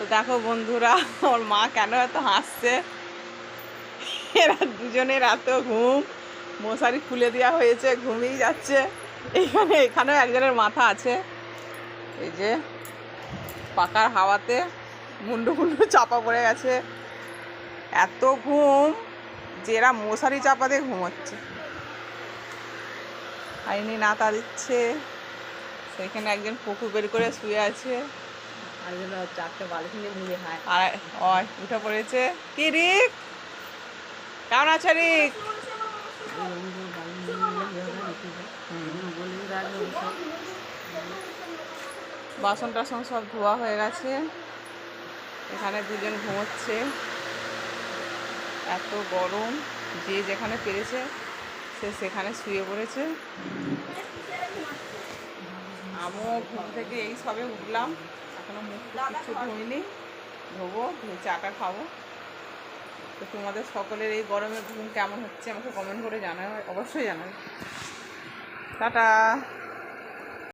তো দেখো বন্ধুরা, ওর মা কেন এত হাসছে। এরা দুজনের এত ঘুম, মশারি খুলে দেওয়া হয়েছে, ঘুমিয়ে যাচ্ছে। এখানেও একজনের মাথা আছে, এই যে পাকার হাওয়াতে মুন্ডু মুন্ডু চাপা পড়ে গেছে। এত ঘুম যে এরা মশারি চাপা দিয়ে ঘুমোচ্ছে। আইনি নাতা দিচ্ছে, সেখানে একজন পুকুর বের করে শুয়ে আছে, চারটে বালিশ নিয়ে মুড়ে খায়। আর উঠে পড়েছে। কি রিক, কেমন আছে রিক? বাসন টাসন সব ধোয়া হয়ে গেছে। এখানে দুজন ঘুমোচ্ছে। এত গরম, যে যেখানে পেরেছে সে সেখানে শুয়ে পড়েছে। আমিও ঘুম থেকে এই সবে উঠলাম, এখনো মুখ কিছু ধুইনি, ধোবো, ধুয়ে চাটা খাবো। তো তোমাদের সকলের এই গরমে ঘুম কেমন হচ্ছে আমাকে কমেন্ট করে জানাবে, অবশ্যই জানাবে। টাটা।